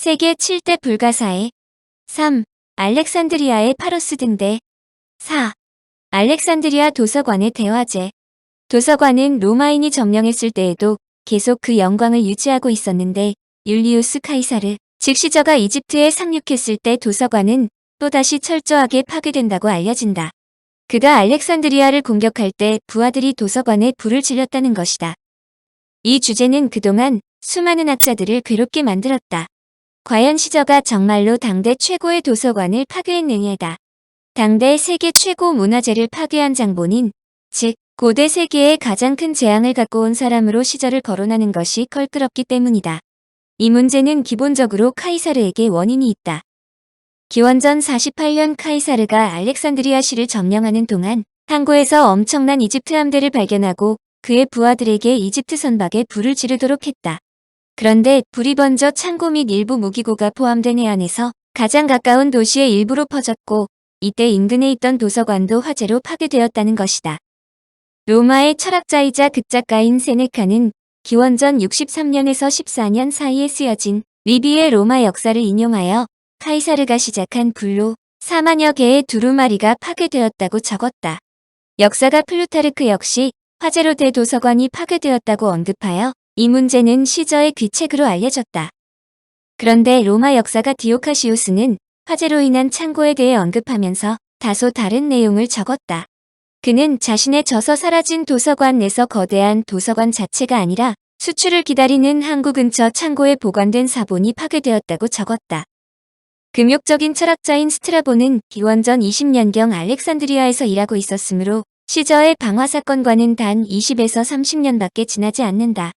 세계 7대 불가사의 3. 알렉산드리아의 파로스 등대 4. 알렉산드리아 도서관의 대화제. 도서관은 로마인이 점령했을 때에도 계속 그 영광을 유지하고 있었는데 율리우스 카이사르, 즉 시저가 이집트에 상륙했을 때 도서관은 또다시 철저하게 파괴된다고 알려진다. 그가 알렉산드리아를 공격할 때 부하들이 도서관에 불을 질렀다는 것이다. 이 주제는 그동안 수많은 학자들을 괴롭게 만들었다. 과연 시저가 정말로 당대 최고의 도서관을 파괴했느냐다. 당대 세계 최고 문화재를 파괴한 장본인, 즉 고대 세계에 가장 큰 재앙을 갖고 온 사람으로 시저를 거론하는 것이 껄끄럽기 때문이다. 이 문제는 기본적으로 카이사르에게 원인이 있다. 기원전 48년 카이사르가 알렉산드리아시를 점령하는 동안 항구에서 엄청난 이집트 함대를 발견하고 그의 부하들에게 이집트 선박에 불을 지르도록 했다. 그런데 불이 번져 창고 및 일부 무기고가 포함된 해안에서 가장 가까운 도시의 일부로 퍼졌고 이때 인근에 있던 도서관도 화재로 파괴되었다는 것이다. 로마의 철학자이자 극작가인 세네카는 기원전 63년에서 14년 사이에 쓰여진 리비의 로마 역사를 인용하여 카이사르가 시작한 불로 4만여 개의 두루마리가 파괴되었다고 적었다. 역사가 플루타르크 역시 화재로 대도서관이 파괴되었다고 언급하여 이 문제는 시저의 귀책으로 알려졌다. 그런데 로마 역사가 디오카시우스는 화재로 인한 창고에 대해 언급하면서 다소 다른 내용을 적었다. 그는 자신의 져서 사라진 도서관 내서 거대한 도서관 자체가 아니라 수출을 기다리는 항구 근처 창고에 보관된 사본이 파괴되었다고 적었다. 금욕적인 철학자인 스트라본은 기원전 20년경 알렉산드리아에서 일하고 있었으므로 시저의 방화 사건과는 단 20에서 30년밖에 지나지 않는다.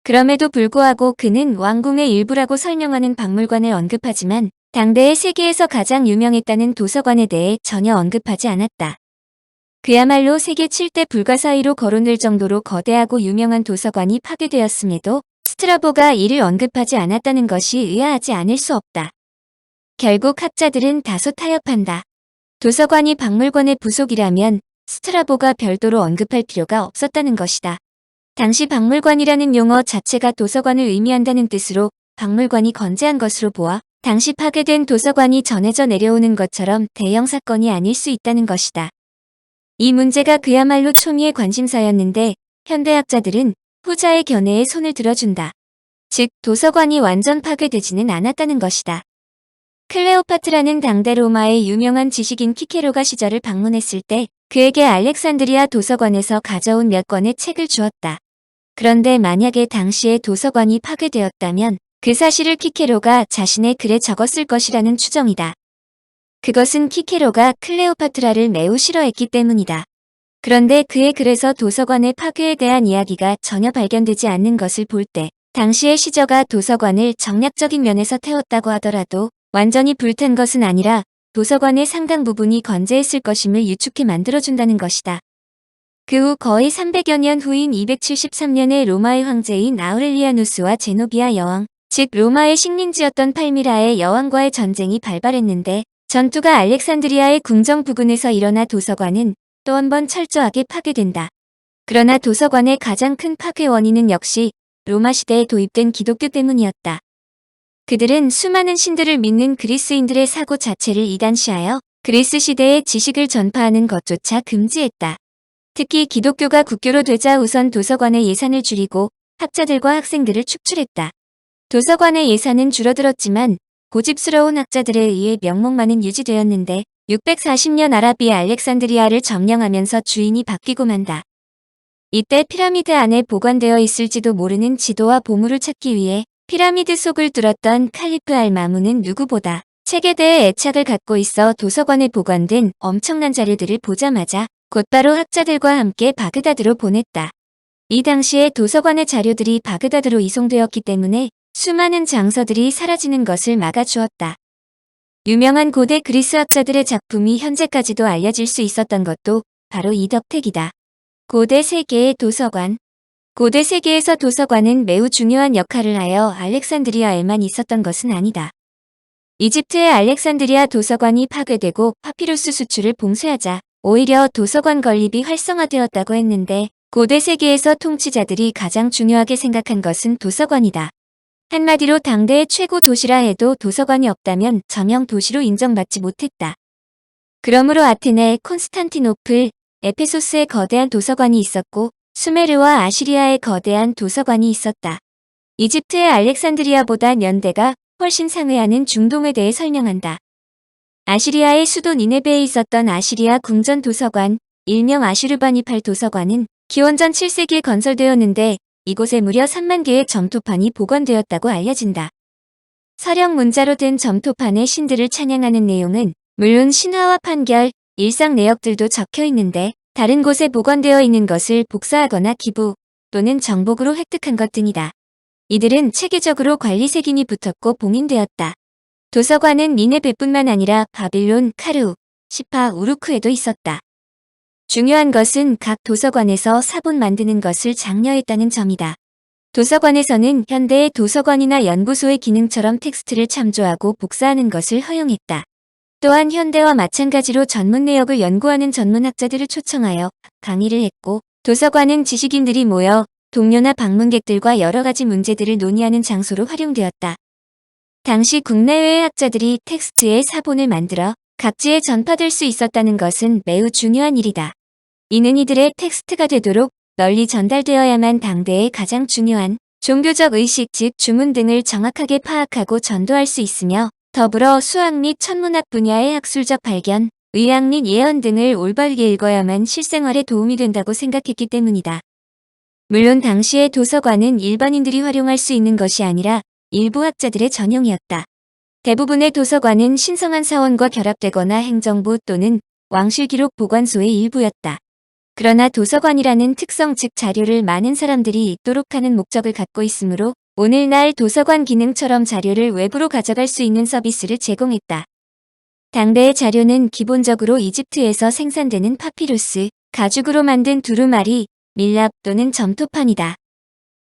그럼에도 불구하고 그는 왕궁의 일부라고 설명하는 박물관을 언급하지만 당대의 세계에서 가장 유명했다는 도서관에 대해 전혀 언급하지 않았다. 그야말로 세계 7대 불가사의로 거론될 정도로 거대하고 유명한 도서관이 파괴되었음에도 스트라보가 이를 언급하지 않았다는 것이 의아하지 않을 수 없다. 결국 학자들은 다소 타협한다. 도서관이 박물관의 부속이라면 스트라보가 별도로 언급할 필요가 없었다는 것이다. 당시 박물관이라는 용어 자체가 도서관을 의미한다는 뜻으로 박물관이 건재한 것으로 보아 당시 파괴된 도서관이 전해져 내려오는 것처럼 대형 사건이 아닐 수 있다는 것이다. 이 문제가 그야말로 초미의 관심사였는데 현대학자들은 후자의 견해에 손을 들어준다. 즉 도서관이 완전 파괴되지는 않았다는 것이다. 클레오파트라는 당대 로마의 유명한 지식인 키케로가 시저를 방문했을 때 그에게 알렉산드리아 도서관에서 가져온 몇 권의 책을 주었다. 그런데 만약에 당시에 도서관이 파괴되었다면 그 사실을 키케로가 자신의 글에 적었을 것이라는 추정이다. 그것은 키케로가 클레오파트라를 매우 싫어했기 때문이다. 그런데 그의 글에서 도서관의 파괴에 대한 이야기가 전혀 발견되지 않는 것을 볼 때 당시의 시저가 도서관을 정략적인 면에서 태웠다고 하더라도 완전히 불탄 것은 아니라 도서관의 상당 부분이 건재했을 것임을 유축해 만들어준다는 것이다. 그 후 거의 300여 년 후인 273년에 로마의 황제인 아우렐리아누스와 제노비아 여왕, 즉 로마의 식민지였던 팔미라의 여왕과의 전쟁이 발발했는데 전투가 알렉산드리아의 궁정 부근에서 일어나 도서관은 또 한 번 철저하게 파괴된다. 그러나 도서관의 가장 큰 파괴 원인은 역시 로마 시대에 도입된 기독교 때문이었다. 그들은 수많은 신들을 믿는 그리스인들의 사고 자체를 이단시하여 그리스 시대의 지식을 전파하는 것조차 금지했다. 특히 기독교가 국교로 되자 우선 도서관의 예산을 줄이고 학자들과 학생들을 축출했다. 도서관의 예산은 줄어들었지만 고집스러운 학자들에 의해 명목만은 유지되었는데 640년 아라비아 알렉산드리아를 점령하면서 주인이 바뀌고 만다. 이때 피라미드 안에 보관되어 있을지도 모르는 지도와 보물을 찾기 위해 피라미드 속을 뚫었던 칼리프 알마문은 누구보다 책에 대해 애착을 갖고 있어 도서관에 보관된 엄청난 자료들을 보자마자 곧바로 학자들과 함께 바그다드로 보냈다. 이 당시에 도서관의 자료들이 바그다드로 이송되었기 때문에 수많은 장서들이 사라지는 것을 막아주었다. 유명한 고대 그리스 학자들의 작품이 현재까지도 알려질 수 있었던 것도 바로 이 덕택이다. 고대 세계의 도서관. 고대 세계에서 도서관은 매우 중요한 역할을 하여 알렉산드리아에만 있었던 것은 아니다. 이집트의 알렉산드리아 도서관이 파괴되고 파피루스 수출을 봉쇄하자 오히려 도서관 건립이 활성화되었다고 했는데 고대 세계에서 통치자들이 가장 중요하게 생각한 것은 도서관이다. 한마디로 당대의 최고 도시라 해도 도서관이 없다면 저명 도시로 인정받지 못했다. 그러므로 아테네, 콘스탄티노플, 에페소스에 거대한 도서관이 있었고 수메르와 아시리아에 거대한 도서관이 있었다. 이집트의 알렉산드리아보다 연대가 훨씬 상회하는 중동에 대해 설명한다. 아시리아의 수도 니네베에 있었던 아시리아 궁전 도서관, 일명 아슈르바니팔 도서관은 기원전 7세기에 건설되었는데 이곳에 무려 3만 개의 점토판이 보관되었다고 알려진다. 서령 문자로 된 점토판에 신들을 찬양하는 내용은 물론 신화와 판결, 일상 내역들도 적혀 있는데 다른 곳에 보관되어 있는 것을 복사하거나 기부 또는 정복으로 획득한 것 등이다. 이들은 체계적으로 관리責임이 붙었고 봉인되었다. 도서관은 니네베뿐만 아니라 바빌론, 카르, 시파, 우루크에도 있었다. 중요한 것은 각 도서관에서 사본 만드는 것을 장려했다는 점이다. 도서관에서는 현대의 도서관이나 연구소의 기능처럼 텍스트를 참조하고 복사하는 것을 허용했다. 또한 현대와 마찬가지로 전문 내역을 연구하는 전문학자들을 초청하여 강의를 했고 도서관은 지식인들이 모여 동료나 방문객들과 여러 가지 문제들을 논의하는 장소로 활용되었다. 당시 국내외의 학자들이 텍스트의 사본을 만들어 각지에 전파될 수 있었다는 것은 매우 중요한 일이다. 이는 이들의 텍스트가 되도록 널리 전달되어야만 당대의 가장 중요한 종교적 의식 즉 주문 등을 정확하게 파악하고 전도할 수 있으며 더불어 수학 및 천문학 분야의 학술적 발견, 의학 및 예언 등을 올바르게 읽어야만 실생활에 도움이 된다고 생각했기 때문이다. 물론 당시의 도서관은 일반인들이 활용할 수 있는 것이 아니라 일부 학자들의 전용이었다. 대부분의 도서관은 신성한 사원과 결합되거나 행정부 또는 왕실기록 보관소의 일부였다. 그러나 도서관이라는 특성 즉 자료를 많은 사람들이 읽도록 하는 목적을 갖고 있으므로 오늘날 도서관 기능처럼 자료를 외부로 가져갈 수 있는 서비스를 제공했다. 당대의 자료는 기본적으로 이집트에서 생산되는 파피루스, 가죽으로 만든 두루마리, 밀랍 또는 점토판이다.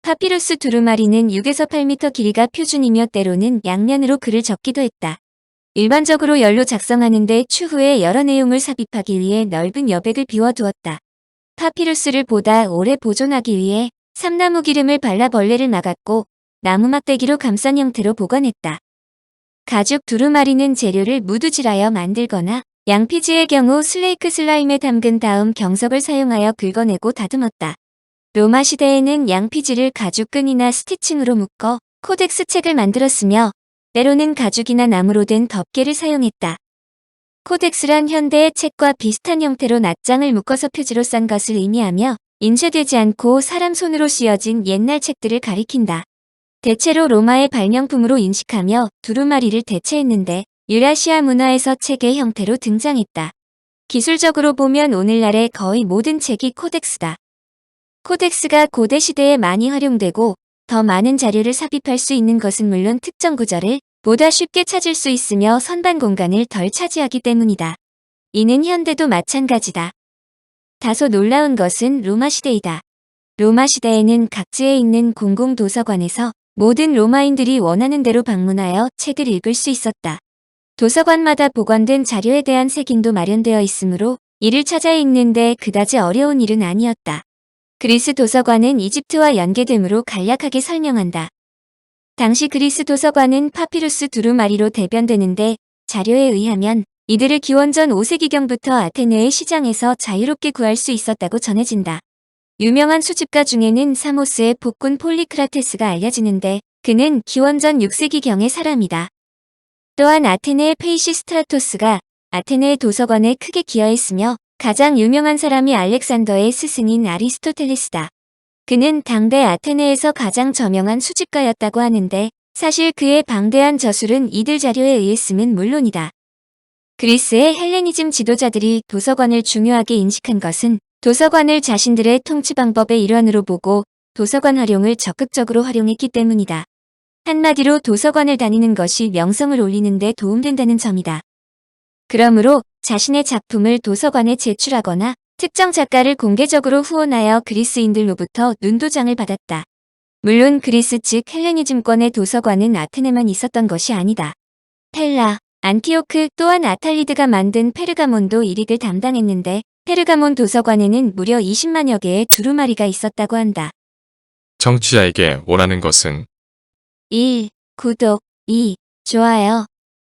파피루스 두루마리는 6에서 8m 길이가 표준이며 때로는 양면으로 글을 적기도 했다. 일반적으로 열로 작성하는데 추후에 여러 내용을 삽입하기 위해 넓은 여백을 비워두었다. 파피루스를 보다 오래 보존하기 위해 삼나무 기름을 발라 벌레를 막았고 나무 막대기로 감싼 형태로 보관했다. 가죽 두루마리는 재료를 무두질하여 만들거나 양피지의 경우 슬레이크 슬라임에 담근 다음 경석을 사용하여 긁어내고 다듬었다. 로마 시대에는 양피지를 가죽끈이나 스티칭으로 묶어 코덱스 책을 만들었으며 때로는 가죽이나 나무로 된 덮개를 사용했다. 코덱스란 현대의 책과 비슷한 형태로 낱장을 묶어서 표지로 싼 것을 의미하며 인쇄되지 않고 사람 손으로 씌어진 옛날 책들을 가리킨다. 대체로 로마의 발명품으로 인식하며 두루마리를 대체했는데 유라시아 문화에서 책의 형태로 등장했다. 기술적으로 보면 오늘날의 거의 모든 책이 코덱스다. 코덱스가 고대 시대에 많이 활용되고 더 많은 자료를 삽입할 수 있는 것은 물론 특정 구절을 보다 쉽게 찾을 수 있으며 선반 공간을 덜 차지하기 때문이다. 이는 현대도 마찬가지다. 다소 놀라운 것은 로마 시대이다. 로마 시대에는 각지에 있는 공공도서관에서 모든 로마인들이 원하는 대로 방문하여 책을 읽을 수 있었다. 도서관마다 보관된 자료에 대한 색인도 마련되어 있으므로 이를 찾아 읽는데 그다지 어려운 일은 아니었다. 그리스 도서관은 이집트와 연계되므로 간략하게 설명한다. 당시 그리스 도서관은 파피루스 두루마리로 대변되는데 자료에 의하면 이들을 기원전 5세기경부터 아테네의 시장에서 자유롭게 구할 수 있었다고 전해진다. 유명한 수집가 중에는 사모스의 폭군 폴리크라테스가 알려지는데 그는 기원전 6세기경의 사람이다. 또한 아테네의 페이시스트라토스가 아테네의 도서관에 크게 기여했으며 가장 유명한 사람이 알렉산더의 스승인 아리스토텔레스다. 그는 당대 아테네에서 가장 저명한 수집가였다고 하는데 사실 그의 방대한 저술은 이들 자료에 의했음은 물론이다. 그리스의 헬레니즘 지도자들이 도서관을 중요하게 인식한 것은 도서관을 자신들의 통치 방법의 일환으로 보고 도서관 활용을 적극적으로 활용했기 때문이다. 한마디로 도서관을 다니는 것이 명성을 올리는 데 도움된다는 점이다. 그러므로 자신의 작품을 도서관에 제출하거나 특정 작가를 공개적으로 후원하여 그리스인들로부터 눈도장을 받았다. 물론 그리스 즉 헬레니즘권의 도서관은 아테네만 있었던 것이 아니다. 펠라, 안티오크 또한 아탈리드가 만든 페르가몬도 일익을 담당했는데 페르가몬 도서관에는 무려 20만여 개의 두루마리가 있었다고 한다. 청취자에게 원하는 것은 1. 구독 2. 좋아요